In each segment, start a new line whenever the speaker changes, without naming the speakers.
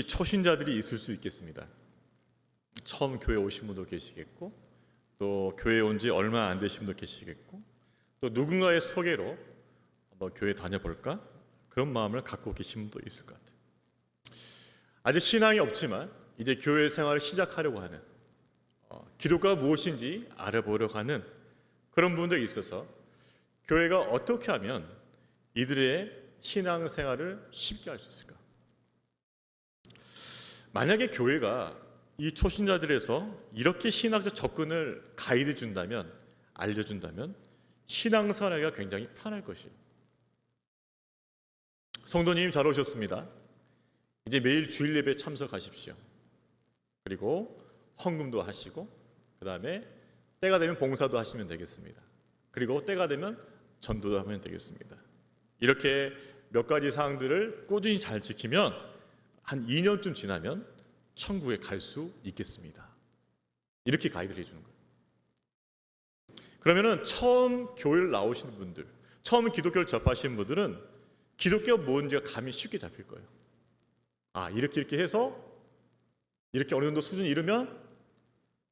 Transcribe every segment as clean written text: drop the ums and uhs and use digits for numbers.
초신자들이 있을 수 있겠습니다. 처음 교회 오신 분도 계시겠고, 또 교회 온 지 얼마 안 되신 분도 계시겠고, 또 누군가의 소개로 한번 교회 다녀볼까? 그런 마음을 갖고 계신 분도 있을 것 같아요. 아직 신앙이 없지만 이제 교회 생활을 시작하려고 하는, 기독교가 무엇인지 알아보려고 하는 그런 분들이 있어서 교회가 어떻게 하면 이들의 신앙 생활을 쉽게 할 수 있을까? 만약에 교회가 이 초신자들에서 이렇게 신학적 접근을 가이드 준다면, 알려준다면 신앙생활하기가 굉장히 편할 것이에요. 성도님 잘 오셨습니다. 이제 매일 주일 예배 참석하십시오. 그리고 헌금도 하시고, 그 다음에 때가 되면 봉사도 하시면 되겠습니다. 그리고 때가 되면 전도도 하면 되겠습니다. 이렇게 몇 가지 사항들을 꾸준히 잘 지키면 한 2년쯤 지나면 천국에 갈 수 있겠습니다. 이렇게 가이드를 해주는 거예요. 그러면은 처음 교회를 나오시는 분들, 처음 기독교를 접하시는 분들은 기독교가 뭔지가 감이 쉽게 잡힐 거예요. 이렇게 해서 이렇게 어느 정도 수준이 이르면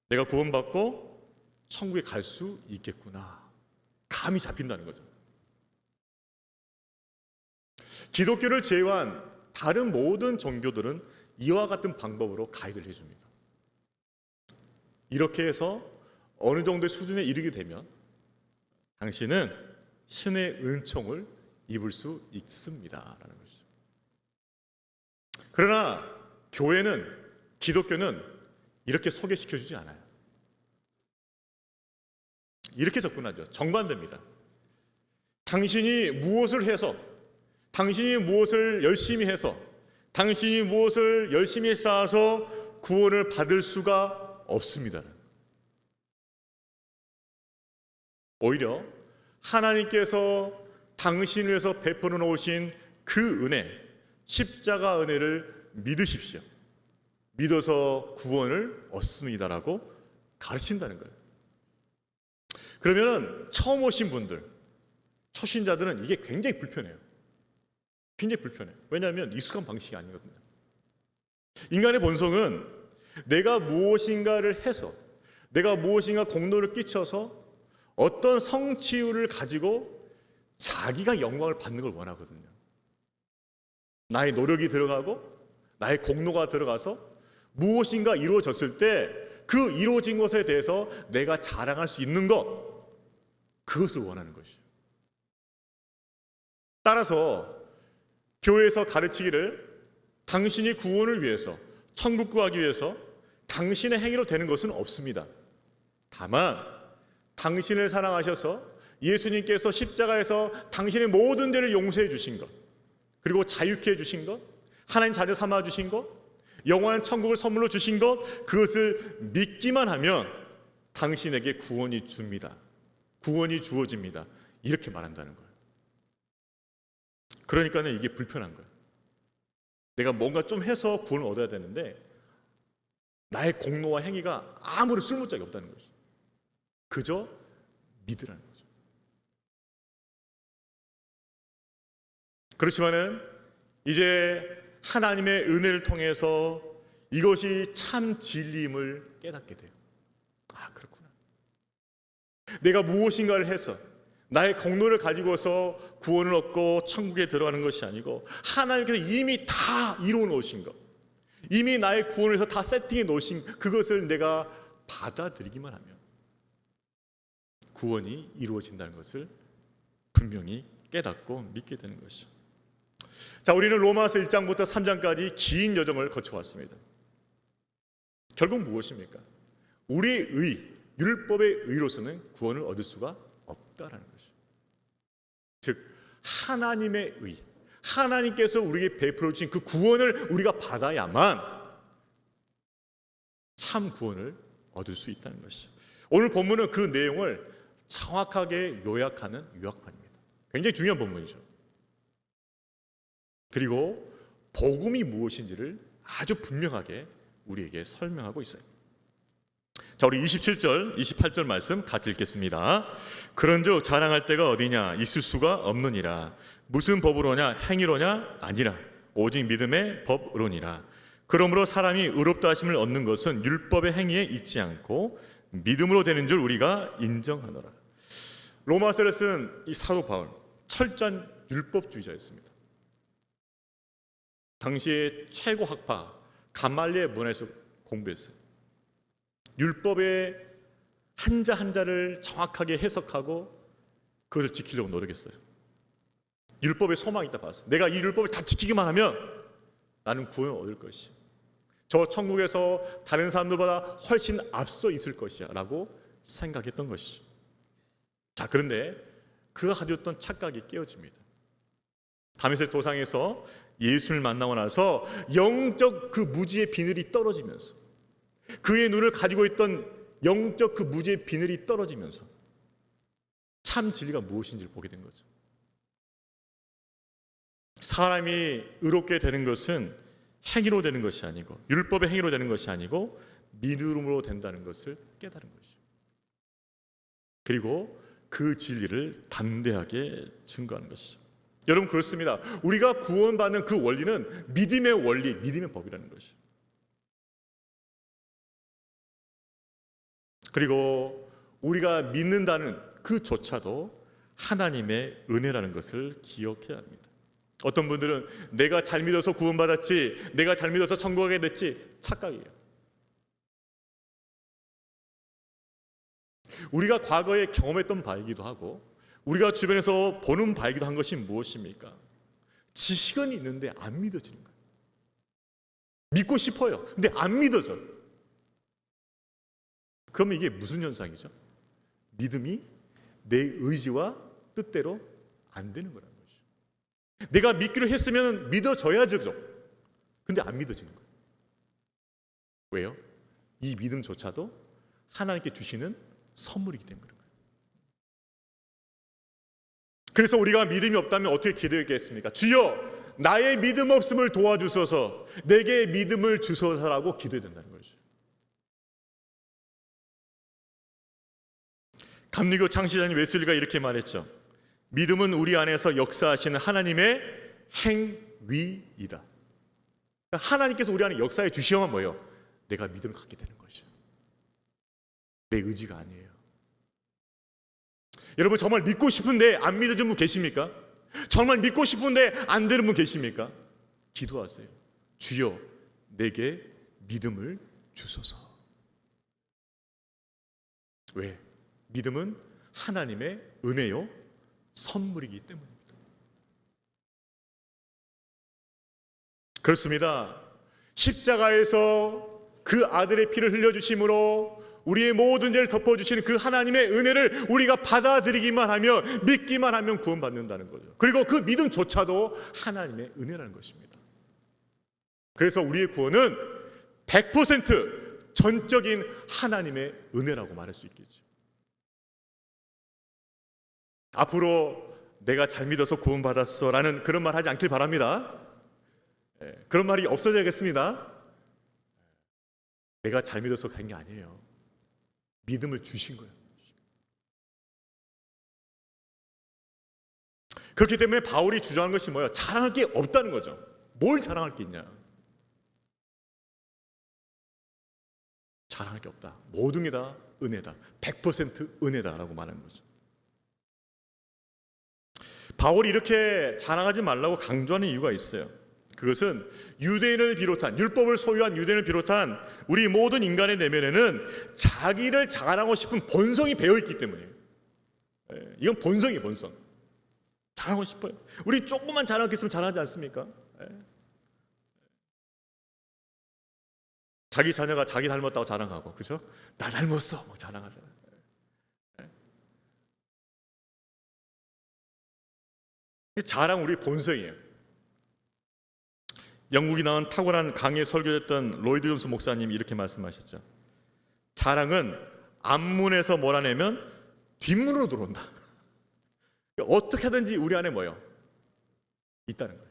내가 구원받고 천국에 갈 수 있겠구나. 감이 잡힌다는 거죠. 기독교를 제외한 다른 모든 종교들은 이와 같은 방법으로 가이드를 해줍니다. 이렇게 해서 어느 정도의 수준에 이르게 되면 당신은 신의 은총을 입을 수 있습니다라는 것이죠. 그러나 교회는, 기독교는 이렇게 소개시켜주지 않아요. 이렇게 접근하죠. 정반대입니다. 당신이 무엇을 해서, 당신이 무엇을 열심히 해서, 당신이 무엇을 열심히 쌓아서 구원을 받을 수가 없습니다. 오히려 하나님께서 당신을 위해서 베풀어 놓으신 그 은혜, 십자가 은혜를 믿으십시오. 믿어서 구원을 얻습니다라고 가르친다는 거예요. 그러면은 처음 오신 분들, 초신자들은 이게 굉장히 불편해요. 굉장히 불편해요. 왜냐하면 익숙한 방식이 아니거든요. 인간의 본성은 내가 무엇인가를 해서, 내가 무엇인가 공로를 끼쳐서 어떤 성취율을 가지고 자기가 영광을 받는 걸 원하거든요. 나의 노력이 들어가고 나의 공로가 들어가서 무엇인가 이루어졌을 때 그 이루어진 것에 대해서 내가 자랑할 수 있는 것, 그것을 원하는 것이에요. 따라서 교회에서 가르치기를 당신이 구원을 위해서, 천국 구하기 위해서 당신의 행위로 되는 것은 없습니다. 다만 당신을 사랑하셔서 예수님께서 십자가에서 당신의 모든 죄를 용서해 주신 것, 그리고 자유케 해 주신 것, 하나님 자녀 삼아 주신 것, 영원한 천국을 선물로 주신 것, 그것을 믿기만 하면 당신에게 구원이 줍니다. 구원이 주어집니다. 이렇게 말한다는 거예요. 그러니까는 이게 불편한 거예요. 내가 뭔가 좀 해서 구원을 얻어야 되는데 나의 공로와 행위가 아무런 쓸모짝이 없다는 거죠. 그저 믿으라는 거죠. 그렇지만은 이제 하나님의 은혜를 통해서 이것이 참 진리임을 깨닫게 돼요. 그렇구나. 내가 무엇인가를 해서 나의 공로를 가지고서 구원을 얻고 천국에 들어가는 것이 아니고 하나님께서 이미 다 이루어 놓으신 것, 이미 나의 구원을 해서 다 세팅해 놓으신 그것을 내가 받아들이기만 하면 구원이 이루어진다는 것을 분명히 깨닫고 믿게 되는 것이죠. 자, 우리는 로마서 1장부터 3장까지 긴 여정을 거쳐왔습니다. 결국 무엇입니까? 우리의 의, 율법의 의로서는 구원을 얻을 수가 없다라는 것이죠. 즉 하나님의 의, 하나님께서 우리에게 베풀어 주신 그 구원을 우리가 받아야만 참 구원을 얻을 수 있다는 것이죠. 오늘 본문은 그 내용을 정확하게 요약하는 요약판입니다. 굉장히 중요한 본문이죠. 그리고 복음이 무엇인지를 아주 분명하게 우리에게 설명하고 있어요. 자, 우리 27절, 28절 말씀 같이 읽겠습니다. 그런즉 자랑할 때가 어디냐? 있을 수가 없느니라. 무슨 법으로냐? 행위로냐? 아니라 오직 믿음의 법으로니라. 그러므로 사람이 의롭다 하심을 얻는 것은 율법의 행위에 있지 않고 믿음으로 되는 줄 우리가 인정하노라. 로마서를 쓴 이 사도 바울, 철저한 율법주의자였습니다. 당시의 최고 학파 가말리엘 문화에서 공부했어요. 율법의 한자 한자를 정확하게 해석하고 그것을 지키려고 노력했어요. 율법에 소망이 있다 봤어요. 내가 이 율법을 다 지키기만 하면 나는 구원을 얻을 것이야. 저 천국에서 다른 사람들보다 훨씬 앞서 있을 것이야 라고 생각했던 것이죠. 자, 그런데 그가 가지고 있던 착각이 깨어집니다. 다메섹 도상에서 예수를 만나고 나서 영적 그 무지의 비늘이 떨어지면서, 그의 눈을 가지고 있던 영적 그 무지의 비늘이 떨어지면서 참 진리가 무엇인지를 보게 된 거죠. 사람이 의롭게 되는 것은 행위로 되는 것이 아니고, 율법의 행위로 되는 것이 아니고 믿음으로 된다는 것을 깨달은 것이죠. 그리고 그 진리를 담대하게 증거하는 것이죠. 여러분, 그렇습니다. 우리가 구원받는 그 원리는 믿음의 원리, 믿음의 법이라는 것이죠. 그리고 우리가 믿는다는 그조차도 하나님의 은혜라는 것을 기억해야 합니다. 어떤 분들은 내가 잘 믿어서 구원받았지, 내가 잘 믿어서 천국 가게 됐지, 착각이에요. 우리가 과거에 경험했던 바이기도 하고 우리가 주변에서 보는 바이기도 한 것이 무엇입니까? 지식은 있는데 안 믿어지는 거예요. 믿고 싶어요. 근데 안 믿어져. 그러면 이게 무슨 현상이죠? 믿음이 내 의지와 뜻대로 안 되는 거라는 거죠. 내가 믿기로 했으면 믿어져야죠. 근데 안 믿어지는 거예요. 왜요? 이 믿음조차도 하나님께 주시는 선물이기 때문에 그런 거예요. 그래서 우리가 믿음이 없다면 어떻게 기도했겠습니까? 주여, 나의 믿음 없음을 도와주소서, 내게 믿음을 주소서라고 기도해야 된다는 거죠. 감리교 창시자인 웨슬리가 이렇게 말했죠. 믿음은 우리 안에서 역사하시는 하나님의 행위이다. 하나님께서 우리 안에 역사해 주시면 뭐예요? 내가 믿음을 갖게 되는 거죠. 내 의지가 아니에요. 여러분, 정말 믿고 싶은데 안 믿어주는 분 계십니까? 정말 믿고 싶은데 안 되는 분 계십니까? 기도하세요. 주여, 내게 믿음을 주소서. 왜? 믿음은 하나님의 은혜요, 선물이기 때문입니다. 그렇습니다. 십자가에서 그 아들의 피를 흘려주심으로 우리의 모든 죄를 덮어주시는 그 하나님의 은혜를 우리가 받아들이기만 하면, 믿기만 하면 구원받는다는 거죠. 그리고 그 믿음조차도 하나님의 은혜라는 것입니다. 그래서 우리의 구원은 100% 전적인 하나님의 은혜라고 말할 수 있겠죠. 앞으로 내가 잘 믿어서 구원받았어 라는 그런 말 하지 않길 바랍니다. 그런 말이 없어져야겠습니다. 내가 잘 믿어서 간 게 아니에요. 믿음을 주신 거예요. 그렇기 때문에 바울이 주장하는 것이 뭐예요? 자랑할 게 없다는 거죠. 뭘 자랑할 게 있냐? 자랑할 게 없다. 모든 게 다 은혜다. 100% 은혜다라고 말하는 거죠. 바울이 이렇게 자랑하지 말라고 강조하는 이유가 있어요. 그것은 유대인을 비롯한, 율법을 소유한 유대인을 비롯한 우리 모든 인간의 내면에는 자기를 자랑하고 싶은 본성이 배어있기 때문이에요. 이건 본성이에요, 본성. 자랑하고 싶어요. 우리 조금만 자랑했으면 자랑하지 않습니까? 자기 자녀가 자기 닮았다고 자랑하고, 그죠? 나 닮았어, 뭐 자랑하잖아요. 자랑 우리 본성이에요. 영국이 나온 탁월한 강의 설교했던 로이드 존스 목사님이 이렇게 말씀하셨죠. 자랑은 앞문에서 몰아내면 뒷문으로 들어온다. 어떻게 하든지 우리 안에 뭐예요? 있다는 거예요.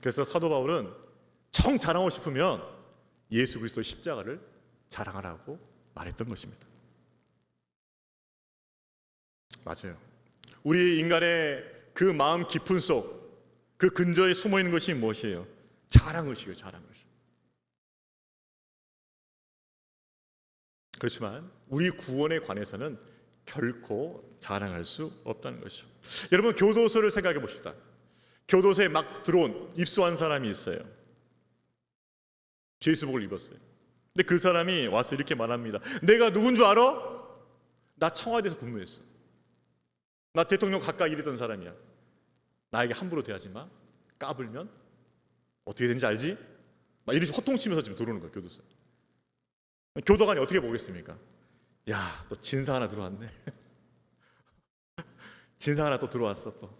그래서 사도 바울은 정 자랑하고 싶으면 예수 그리스도의 십자가를 자랑하라고 말했던 것입니다. 맞아요. 우리 인간의 그 마음 깊은 속, 그 근저에 숨어 있는 것이 무엇이에요? 자랑의식이에요. 자랑의식. 그렇지만 우리 구원에 관해서는 결코 자랑할 수 없다는 것이죠. 여러분, 교도소를 생각해 봅시다. 교도소에 막 들어온 입소한 사람이 있어요. 죄수복을 입었어요. 근데 그 사람이 와서 이렇게 말합니다. 내가 누군 줄 알아? 나 청와대에서 근무했어. 나 대통령 가까이 일했던 사람이야. 나에게 함부로 대하지 마. 까불면 어떻게 되는지 알지? 막 이런 식으로 호통치면서 지금 들어오는 거예요, 교도소에. 교도관이 어떻게 보겠습니까? 야, 또 진상 하나 들어왔네. 진상 하나 또 들어왔어 또.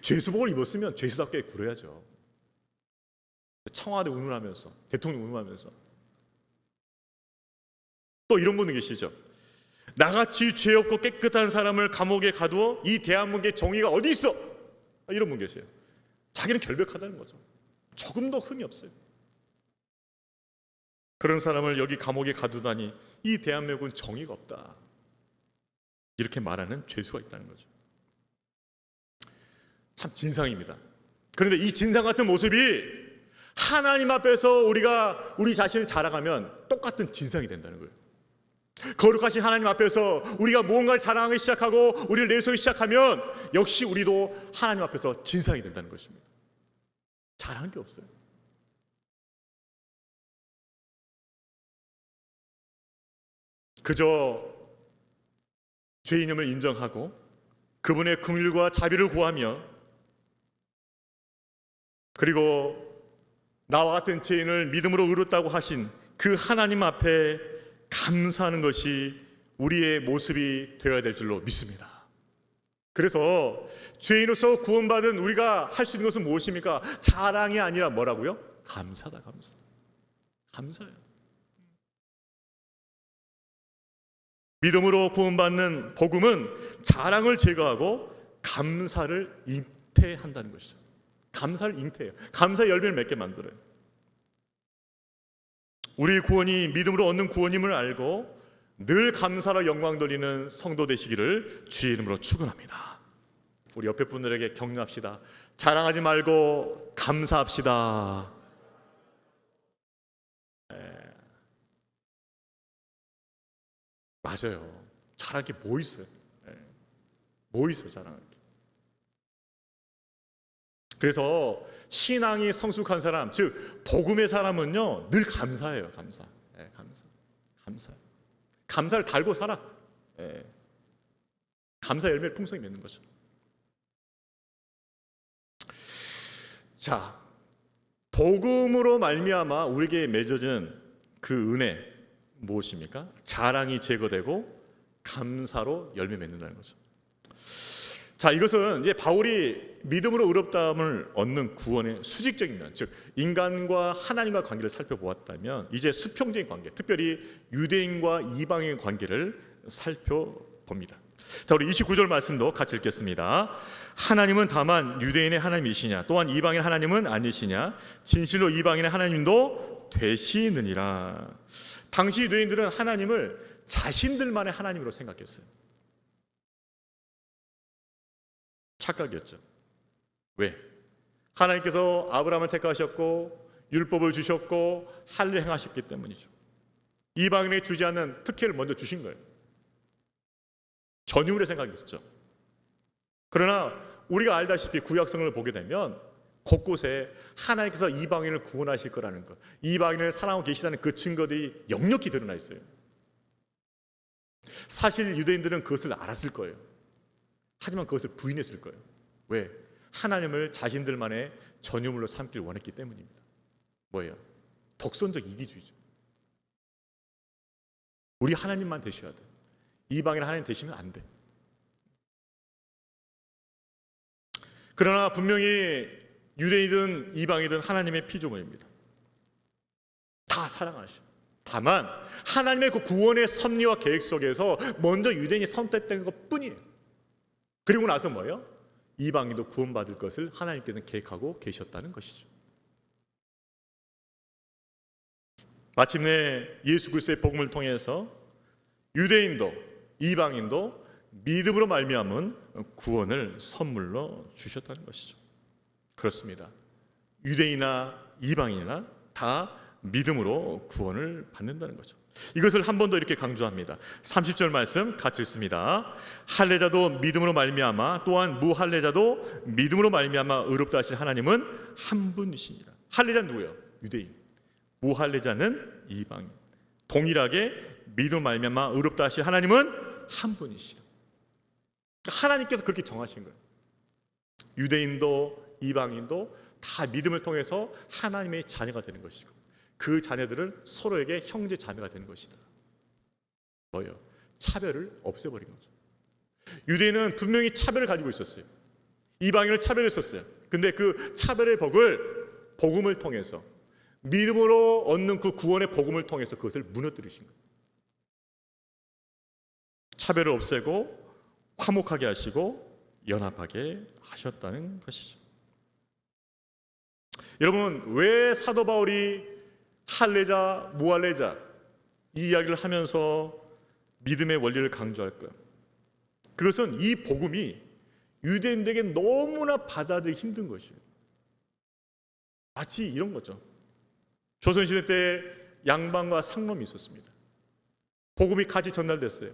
죄수복을 입었으면 죄수답게 굴어야죠. 청와대 운운하면서, 대통령 운운하면서. 또 이런 분들 계시죠. 나같이 죄 없고 깨끗한 사람을 감옥에 가두어 이 대한민국의 정의가 어디 있어? 이런 분 계세요. 자기는 결백하다는 거죠. 조금 더 흠이 없어요. 그런 사람을 여기 감옥에 가두다니 이 대한민국은 정의가 없다, 이렇게 말하는 죄수가 있다는 거죠. 참 진상입니다. 그런데 이 진상 같은 모습이 하나님 앞에서 우리가 우리 자신을 자랑하면 똑같은 진상이 된다는 거예요. 거룩하신 하나님 앞에서 우리가 무언가를 자랑하기 시작하고 우리를 내세우기 시작하면 역시 우리도 하나님 앞에서 진상이 된다는 것입니다. 자랑할 게 없어요. 그저 죄인임을 인정하고 그분의 긍휼과 자비를 구하며, 그리고 나와 같은 죄인을 믿음으로 의롭다고 하신 그 하나님 앞에 감사하는 것이 우리의 모습이 되어야 될 줄로 믿습니다. 그래서 죄인으로서 구원받은 우리가 할 수 있는 것은 무엇입니까? 자랑이 아니라 뭐라고요? 감사다. 감사. 감사예요. 믿음으로 구원받는 복음은 자랑을 제거하고 감사를 잉태한다는 것이죠. 감사를 잉태해요. 감사의 열매를 맺게 만들어요. 우리 구원이 믿음으로 얻는 구원임을 알고 늘 감사로 영광 돌리는 성도 되시기를 주의 이름으로 축원합니다. 우리 옆에 분들에게 격려합시다. 자랑하지 말고 감사합시다. 맞아요. 자랑할 게 뭐 있어요? 뭐 있어요, 자랑할 게. 그래서 신앙이 성숙한 사람, 즉 복음의 사람은요, 늘 감사해요. 감사. 감사. 감사를 달고 살아. 감사 열매를 풍성히 맺는 거죠. 자, 복음으로 말미암아 우리에게 맺어진 그 은혜 무엇입니까? 자랑이 제거되고 감사로 열매 맺는다는 거죠. 자, 이것은 이제 바울이 믿음으로 의롭다함을 얻는 구원의 수직적인 면, 즉 인간과 하나님과 관계를 살펴보았다면 이제 수평적인 관계, 특별히 유대인과 이방인의 관계를 살펴봅니다. 자, 우리 29절 말씀도 같이 읽겠습니다. 하나님은 다만 유대인의 하나님이시냐, 또한 이방인 하나님은 아니시냐, 진실로 이방인의 하나님도 되시느니라. 당시 유대인들은 하나님을 자신들만의 하나님으로 생각했어요. 착각이었죠. 왜? 하나님께서 아브라함을 택하셨고 율법을 주셨고 할례를 행하셨기 때문이죠. 이방인에게 주지 않는 특혜를 먼저 주신 거예요. 전유물의 생각이 있었죠. 그러나 우리가 알다시피 구약성을 보게 되면 곳곳에 하나님께서 이방인을 구원하실 거라는 것, 이방인을 사랑하고 계시다는 그 증거들이 역력히 드러나 있어요. 사실 유대인들은 그것을 알았을 거예요. 하지만 그것을 부인했을 거예요. 왜? 하나님을 자신들만의 전유물로 삼길 원했기 때문입니다. 뭐예요? 독선적 이기주의죠. 우리 하나님만 되셔야 돼. 이방인 하나님 되시면 안 돼. 그러나 분명히 유대인이든 이방이든 하나님의 피조물입니다. 다 사랑하셔. 다만 하나님의 그 구원의 섭리와 계획 속에서 먼저 유대인이 선택된 것뿐이에요. 그리고 나서 뭐예요? 이방인도 구원받을 것을 하나님께서는 계획하고 계셨다는 것이죠. 마침내 예수 그리스도의 복음을 통해서 유대인도 이방인도 믿음으로 말미암은 구원을 선물로 주셨다는 것이죠. 그렇습니다. 유대인이나 이방인이나 다 믿음으로 구원을 받는다는 거죠. 이것을 한 번 더 이렇게 강조합니다. 30절 말씀 같이 읽습니다. 할례자도 믿음으로 말미암아 또한 무할례자도 믿음으로 말미암아 의롭다 하신 하나님은 한 분이시니라. 할례자는 누구예요? 유대인. 무할례자는 이방인. 동일하게 믿음으로 말미암아 의롭다 하신 하나님은 한 분이시다. 하나님께서 그렇게 정하신 거예요. 유대인도 이방인도 다 믿음을 통해서 하나님의 자녀가 되는 것이고 그 자녀들은 서로에게 형제 자매가 되는 것이다. 뭐예요? 차별을 없애버린 거죠. 유대인은 분명히 차별을 가지고 있었어요. 이방인을 차별했었어요. 근데 그 차별의 복을 복음을 통해서 믿음으로 얻는 그 구원의 복음을 통해서 그것을 무너뜨리신 거예요. 차별을 없애고 화목하게 하시고 연합하게 하셨다는 것이죠. 여러분, 왜 사도 바울이 할례자, 무할례자 이 이야기를 하면서 믿음의 원리를 강조할까요? 그것은 이 복음이 유대인들에게 너무나 받아들이기 힘든 것이에요. 마치 이런 거죠. 조선시대 때 양반과 상놈이 있었습니다. 복음이 같이 전달됐어요.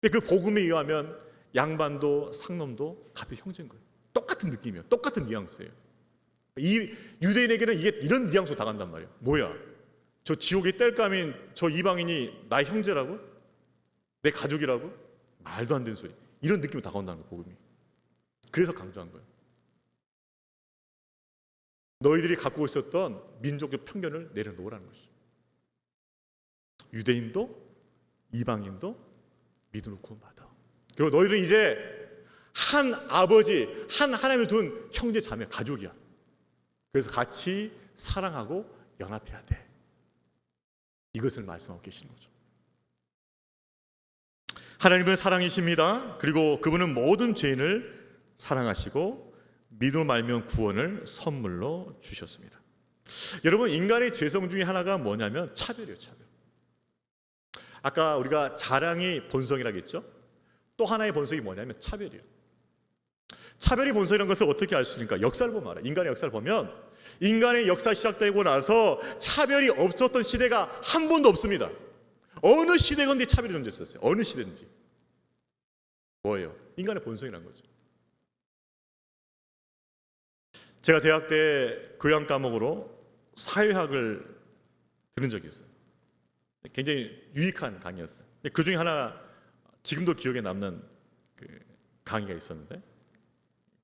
근데 그 복음에 의하면 양반도 상놈도 같은 형제인 거예요. 똑같은 느낌이에요. 똑같은 뉘앙스예요. 이 유대인에게는 이게 이런 뉘앙스로 당한단 말이에요. 뭐야? 저 지옥의 땔감인 저 이방인이 나의 형제라고? 내 가족이라고? 말도 안 되는 소리. 이런 느낌으로 다가온다는 거예요, 복음이. 그래서 강조한 거예요. 너희들이 갖고 있었던 민족적 편견을 내려놓으라는 것이죠. 유대인도 이방인도 믿음으로 구원받아. 그리고 너희들은 이제 한 아버지, 한 하나님을 둔 형제 자매, 가족이야. 그래서 같이 사랑하고 연합해야 돼. 이것을 말씀하고 계시는 거죠. 하나님은 사랑이십니다. 그리고 그분은 모든 죄인을 사랑하시고 믿음으로 말미암은 구원을 선물로 주셨습니다. 여러분, 인간의 죄성 중에 하나가 뭐냐면 차별이에요. 차별. 아까 우리가 자랑이 본성이라고 했죠. 또 하나의 본성이 뭐냐면 차별이에요. 차별이 본성이라는 것을 어떻게 알 수 있습니까? 역사를 보면 알아요. 인간의 역사를 보면 인간의 역사 시작되고 나서 차별이 없었던 시대가 한 번도 없습니다. 어느 시대건지 차별이 존재했었어요. 어느 시대든지. 뭐예요? 인간의 본성이라는 거죠. 제가 대학 때 교양 과목으로 사회학을 들은 적이 있어요. 굉장히 유익한 강의였어요. 그 중에 하나 지금도 기억에 남는 그 강의가 있었는데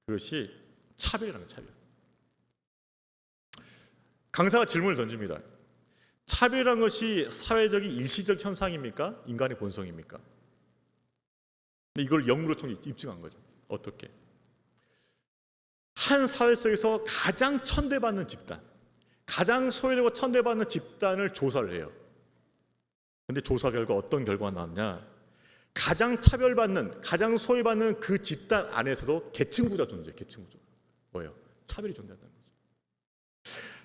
그것이 차별이라는 거예요. 차별. 강사가 질문을 던집니다. 차별이라는 것이 사회적인 일시적 현상입니까? 인간의 본성입니까? 근데 이걸 연구를 통해 입증한 거죠. 어떻게? 한 사회 속에서 가장 천대받는 집단, 가장 소외되고 천대받는 집단을 조사를 해요. 근데 조사 결과 어떤 결과가 나왔냐? 가장 차별받는, 가장 소외받는 그 집단 안에서도 계층구조가 존재해요. 계층구조. 뭐예요? 차별이 존재한다는 거죠.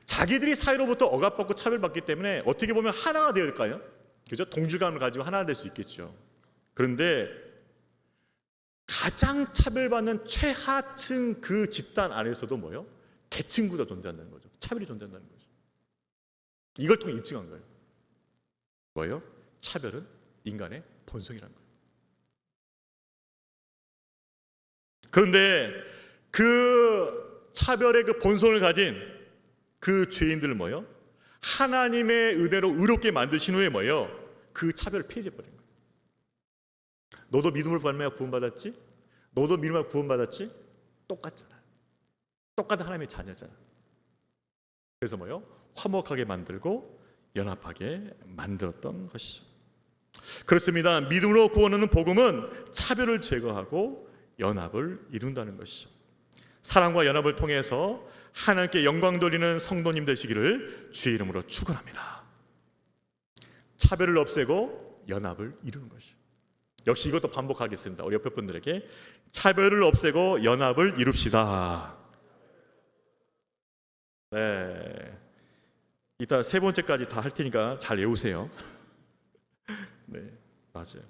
자기들이 사회로부터 억압받고 차별받기 때문에 어떻게 보면 하나가 되어야 될까요? 그죠? 동질감을 가지고 하나가 될 수 있겠죠. 그런데 가장 차별받는 최하층 그 집단 안에서도 뭐예요? 계층구조가 존재한다는 거죠. 차별이 존재한다는 거죠. 이걸 통해 입증한 거예요. 뭐예요? 차별은 인간의 본성이라는 거예요. 그런데 그 차별의 그 본성을 가진 그 죄인들을 뭐예요? 하나님의 은혜로 의롭게 만드신 후에 뭐예요? 그 차별을 폐지해버린 거예요. 너도 믿음으로 말미암아 구원받았지? 너도 믿음으로 구원받았지? 똑같잖아. 똑같은 하나님의 자녀잖아. 그래서 뭐예요? 화목하게 만들고 연합하게 만들었던 것이죠. 그렇습니다. 믿음으로 구원하는 복음은 차별을 제거하고 연합을 이룬다는 것이죠. 사랑과 연합을 통해서 하나님께 영광 돌리는 성도님 되시기를 주의 이름으로 축원합니다. 차별을 없애고 연합을 이루는 것이죠. 역시 이것도 반복하겠습니다. 우리 옆에 분들에게 차별을 없애고 연합을 이룹시다. 네, 이따 세 번째까지 다 할 테니까 잘 외우세요. 네, 맞아요.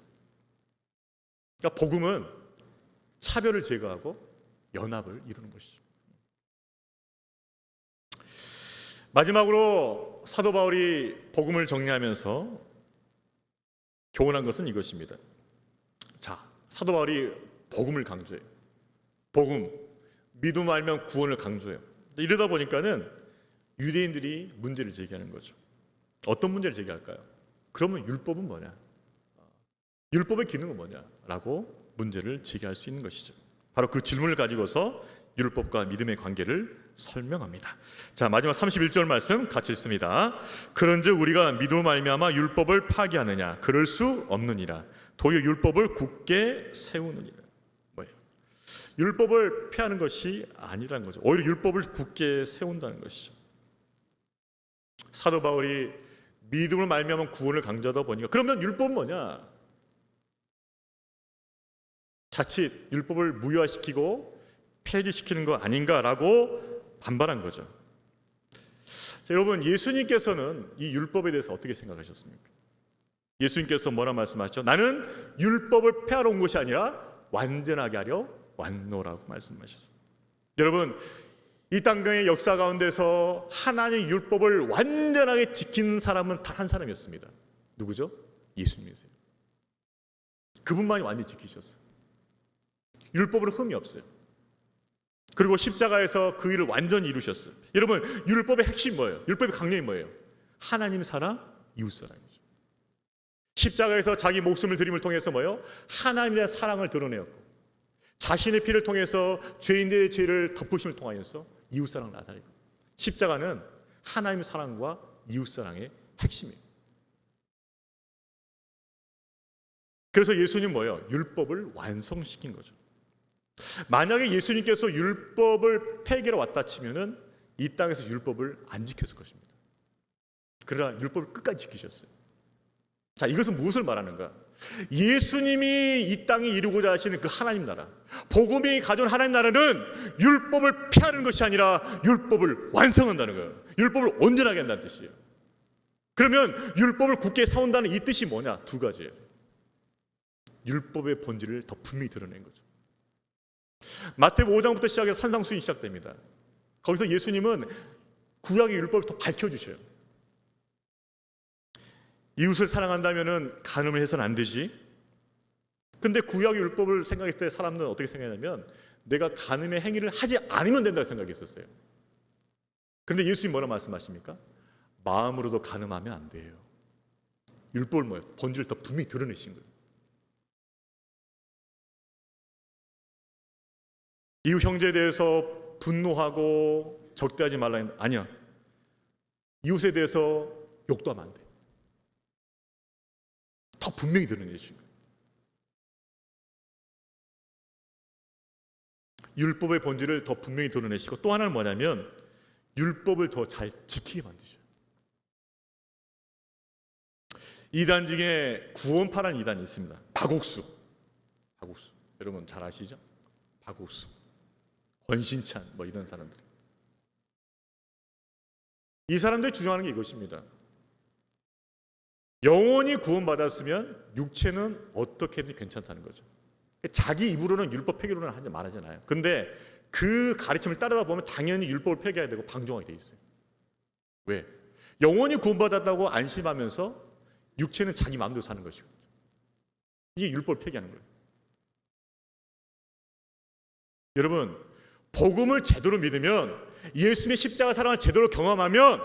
그러니까 복음은 차별을 제거하고 연합을 이루는 것이죠. 마지막으로 사도 바울이 복음을 정리하면서 교훈한 것은 이것입니다. 자, 사도 바울이 복음을 강조해요. 복음, 믿음 알면 구원을 강조해요. 이러다 보니까는 유대인들이 문제를 제기하는 거죠. 어떤 문제를 제기할까요? 그러면 율법은 뭐냐? 율법의 기능은 뭐냐라고 문제를 제기할 수 있는 것이죠. 바로 그 질문을 가지고서 율법과 믿음의 관계를 설명합니다. 자, 마지막 31절 말씀 같이 읽습니다. 그런즉 우리가 믿음 말미암아 율법을 파기하느냐? 그럴 수 없느니라. 도리어 율법을 굳게 세우느니라. 뭐예요? 율법을 폐하는 것이 아니라는 거죠. 오히려 율법을 굳게 세운다는 것이죠. 사도 바울이 믿음을 말미암아 구원을 강조하다 보니까 그러면 율법은 뭐냐? 자칫 율법을 무효화시키고 폐지시키는 거 아닌가라고 반발한 거죠. 자, 여러분, 예수님께서는 이 율법에 대해서 어떻게 생각하셨습니까? 예수님께서 뭐라 말씀하셨죠? 나는 율법을 폐하러 온 것이 아니라 완전하게 하려 왔노라고 말씀하셨어요. 여러분, 이 땅의 역사 가운데서 하나님의 율법을 완전하게 지킨 사람은 단 한 사람이었습니다. 누구죠? 예수님이세요. 그분만이 완전히 지키셨어요. 율법으로 흠이 없어요. 그리고 십자가에서 그 일을 완전히 이루셨어요. 여러분, 율법의 핵심 뭐예요? 율법의 강령이 뭐예요? 하나님 사랑, 이웃 사랑이죠. 십자가에서 자기 목숨을 드림을 통해서 뭐예요? 하나님에 대한 사랑을 드러내었고, 자신의 피를 통해서 죄인들의 죄를 덮으심을 통하여서 이웃 사랑을 나타내고, 십자가는 하나님의 사랑과 이웃 사랑의 핵심이에요. 그래서 예수님 뭐예요? 율법을 완성시킨 거죠. 만약에 예수님께서 율법을 폐기하러 왔다 치면은 이 땅에서 율법을 안 지켰을 것입니다. 그러나 율법을 끝까지 지키셨어요. 자, 이것은 무엇을 말하는가? 예수님이 이 땅에 이루고자 하시는 그 하나님 나라, 복음이 가져온 하나님 나라는 율법을 폐하는 것이 아니라 율법을 완성한다는 거예요. 율법을 온전하게 한다는 뜻이에요. 그러면 율법을 굳게 세운다는 이 뜻이 뭐냐? 두 가지예요. 율법의 본질을 더 분명히 드러낸 거죠. 마태복음 5장부터 시작해서 산상수훈이 시작됩니다. 거기서 예수님은 구약의 율법을 더 밝혀주셔요. 이웃을 사랑한다면 간음을 해서는 안 되지. 근데 구약의 율법을 생각했을 때 사람들은 어떻게 생각하냐면 내가 간음의 행위를 하지 않으면 된다고 생각했었어요. 그런데 예수님이 뭐라 말씀하십니까? 마음으로도 간음하면 안 돼요. 율법을 뭐예요? 본질을 더 분명히 드러내신 거예요. 이웃 형제에 대해서 분노하고 적대하지 말라 했는데 아니야. 이웃에 대해서 욕도 하면 안 돼. 더 분명히 드러내신 거예요. 율법의 본질을 더 분명히 드러내시고 또 하나는 뭐냐면 율법을 더 잘 지키게 만드셔요. 이단 중에 구원파라는 이단이 있습니다. 박옥수. 여러분 잘 아시죠? 박옥수, 권신찬 뭐 이런 사람들. 이 사람들이 주장하는 게 이것입니다. 영혼이 구원받았으면 육체는 어떻게든 괜찮다는 거죠. 자기 입으로는 율법 폐기론을 하지 말하잖아요. 근데 그 가르침을 따르다 보면 당연히 율법을 폐기해야 되고 방종하게 돼 있어요. 왜? 영혼이 구원받았다고 안심하면서 육체는 자기 마음대로 사는 것이거든요. 이게 율법을 폐기하는 거예요. 여러분, 복음을 제대로 믿으면, 예수님의 십자가 사랑을 제대로 경험하면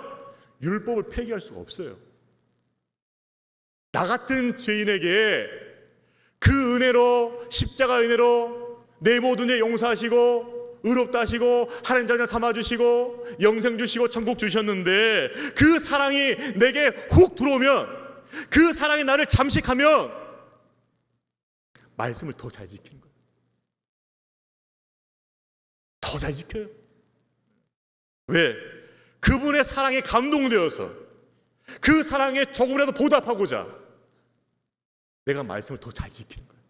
율법을 폐기할 수가 없어요. 나 같은 죄인에게 그 은혜로, 십자가 은혜로 내 모든 죄 용서하시고 의롭다 하시고 하나님 자녀 삼아주시고 영생 주시고 천국 주셨는데 그 사랑이 내게 훅 들어오면, 그 사랑이 나를 잠식하면 말씀을 더 잘 지키는 거예요. 더 잘 지켜요. 왜? 그분의 사랑에 감동되어서 그 사랑에 조금이라도 보답하고자 내가 말씀을 더 잘 지키는 거예요.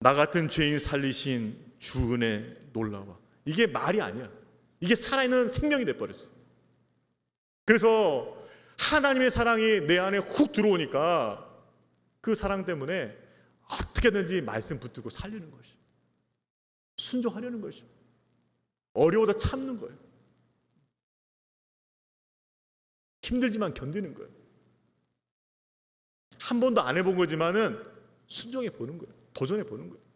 나 같은 죄인 살리신 주 은혜 놀라워. 이게 말이 아니야. 이게 살아있는 생명이 돼버렸어. 그래서 하나님의 사랑이 내 안에 훅 들어오니까 그 사랑 때문에 어떻게든지 말씀 붙들고 살리는 것이, 순종하려는 것이, 어려워도 참는 거예요. 힘들지만 견디는 거예요. 한 번도 안 해본 거지만은 순종해 보는 거예요. 도전해 보는 거예요.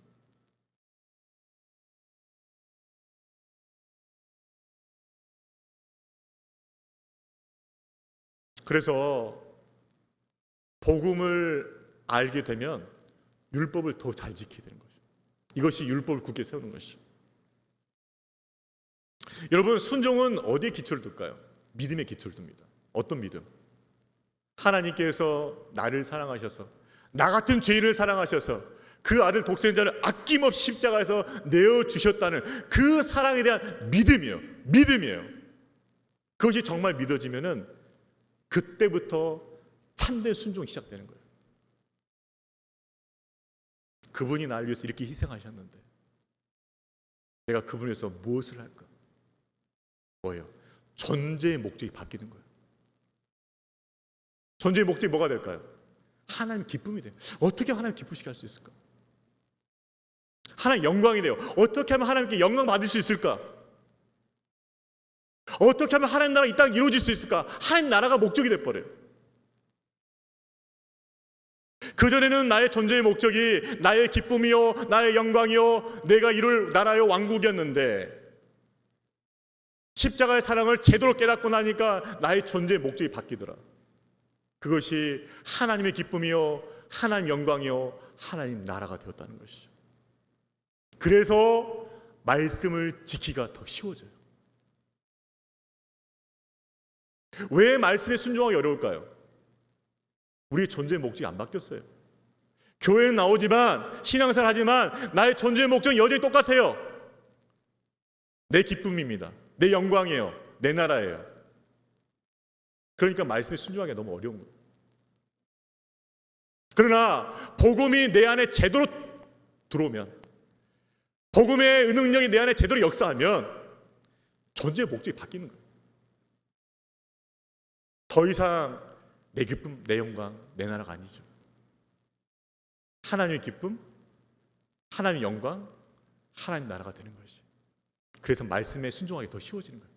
그래서 복음을 알게 되면 율법을 더 잘 지키게 되는 거죠. 이것이 율법을 굳게 세우는 것이죠. 여러분, 순종은 어디에 기초를 둘까요? 믿음에 기초를 둡니다. 어떤 믿음? 하나님께서 나를 사랑하셔서, 나 같은 죄인을 사랑하셔서 그 아들 독생자를 아낌없이 십자가에서 내어주셨다는 그 사랑에 대한 믿음이에요. 믿음이에요. 그것이 정말 믿어지면은 그때부터 참된 순종이 시작되는 거예요. 그분이 나를 위해서 이렇게 희생하셨는데 내가 그분을 위해서 무엇을 할까? 뭐예요? 존재의 목적이 바뀌는 거예요. 존재의 목적이 뭐가 될까요? 하나님 기쁨이 돼요. 어떻게 하나님 기쁘시게 할 수 있을까? 하나님 영광이 돼요. 어떻게 하면 하나님께 영광 받을 수 있을까? 어떻게 하면 하나님 나라 이 땅 이루어질 수 있을까? 하나님 나라가 목적이 돼버려요. 그전에는 나의 존재의 목적이 나의 기쁨이요, 나의 영광이요, 내가 이룰 나라요 왕국이었는데 십자가의 사랑을 제대로 깨닫고 나니까 나의 존재의 목적이 바뀌더라. 그것이 하나님의 기쁨이요, 하나님 영광이요, 하나님 나라가 되었다는 것이죠. 그래서 말씀을 지키기가 더 쉬워져요. 왜 말씀에 순종하기 어려울까요? 우리의 존재의 목적이 안 바뀌었어요. 교회는 나오지만, 신앙생활 하지만 나의 존재의 목적은 여전히 똑같아요. 내 기쁨입니다. 내 영광이에요. 내 나라예요. 그러니까 말씀에 순종하기가 너무 어려운 거예요. 그러나 복음이 내 안에 제대로 들어오면, 복음의 능력이 내 안에 제대로 역사하면 존재의 목적이 바뀌는 거예요. 더 이상 내 기쁨, 내 영광, 내 나라가 아니죠. 하나님의 기쁨, 하나님의 영광, 하나님 나라가 되는 것이. 그래서 말씀에 순종하기 더 쉬워지는 거예요.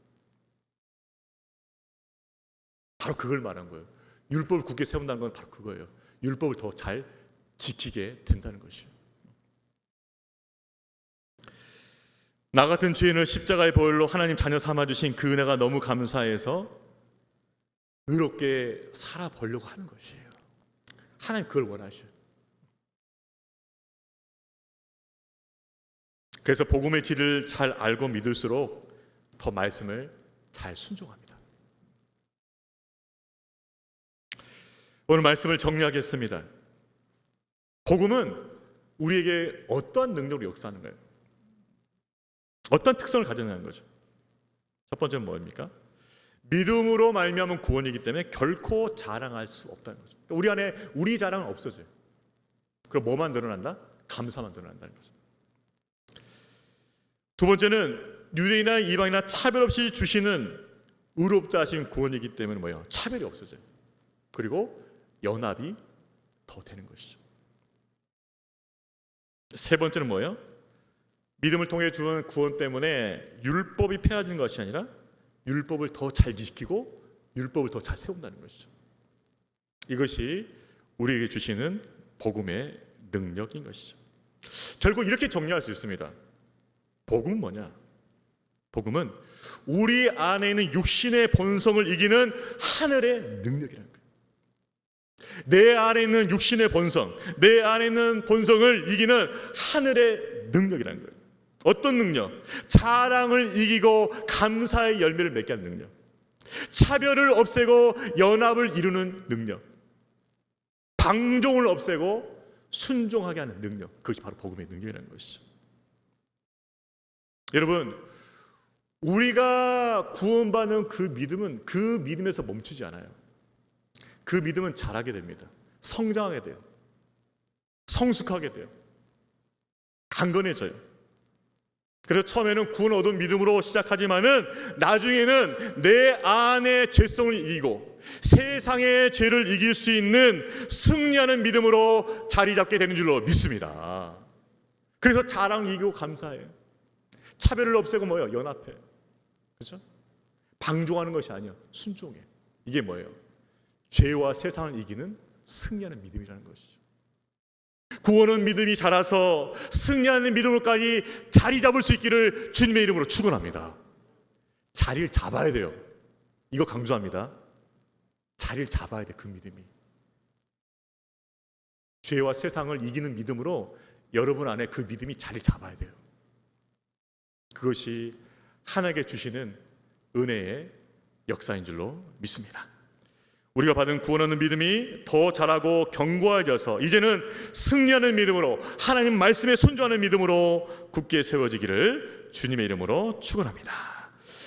바로 그걸 말한 거예요. 율법을 굳게 세운다는 건 바로 그거예요. 율법을 더 잘 지키게 된다는 것이에요. 나 같은 죄인을 십자가의 보혈로 하나님 자녀 삼아주신 그 은혜가 너무 감사해서 의롭게 살아보려고 하는 것이에요. 하나님 그걸 원하셔요. 그래서 복음의 질을 잘 알고 믿을수록 더 말씀을 잘 순종합니다. 오늘 말씀을 정리하겠습니다. 복음은 우리에게 어떠한 능력으로 역사하는가요? 어떤 특성을 가져가는 거죠? 첫 번째는 뭐입니까? 믿음으로 말미암은 구원이기 때문에 결코 자랑할 수 없다는 거죠. 우리 안에 우리 자랑은 없어져요. 그럼 뭐만 드러난다? 감사만 드러난다는 거죠. 두 번째는 유대인이나 이방이나 차별 없이 주시는 의롭다 하신 구원이기 때문에 뭐예요? 차별이 없어져요. 그리고 연합이 더 되는 것이죠. 세 번째는 뭐예요? 믿음을 통해 주는 구원 때문에 율법이 폐해지는 것이 아니라 율법을 더 잘 지키고 율법을 더 잘 세운다는 것이죠. 이것이 우리에게 주시는 복음의 능력인 것이죠. 결국 이렇게 정리할 수 있습니다. 복음은 뭐냐? 복음은 우리 안에 있는 육신의 본성을 이기는 하늘의 능력이라는 거예요. 내 안에 있는 육신의 본성, 내 안에 있는 본성을 이기는 하늘의 능력이라는 거예요. 어떤 능력? 자랑을 이기고 감사의 열매를 맺게 하는 능력, 차별을 없애고 연합을 이루는 능력, 방종을 없애고 순종하게 하는 능력, 그것이 바로 복음의 능력이라는 것이죠. 여러분, 우리가 구원받는 그 믿음은 그 믿음에서 멈추지 않아요. 그 믿음은 자라게 됩니다. 성장하게 돼요. 성숙하게 돼요. 강건해져요. 그래서 처음에는 구원 얻은 믿음으로 시작하지만은 나중에는 내 안의 죄성을 이기고 세상의 죄를 이길 수 있는 승리하는 믿음으로 자리 잡게 되는 줄로 믿습니다. 그래서 자랑, 이기고 감사해요. 차별을 없애고 뭐예요? 연합해. 그렇죠? 방종하는 것이 아니야. 순종해. 이게 뭐예요? 죄와 세상을 이기는 승리하는 믿음이라는 것이죠. 구원은 믿음이 자라서 승리하는 믿음으로까지 자리 잡을 수 있기를 주님의 이름으로 축원합니다. 자리를 잡아야 돼요. 이거 강조합니다. 자리를 잡아야 돼, 그 믿음이. 죄와 세상을 이기는 믿음으로 여러분 안에 그 믿음이 자리를 잡아야 돼요. 그것이 하나님께 주시는 은혜의 역사인 줄로 믿습니다. 우리가 받은 구원하는 믿음이 더 자라고 견고해져서 이제는 승리하는 믿음으로, 하나님 말씀에 순종하는 믿음으로 굳게 세워지기를 주님의 이름으로 축원합니다.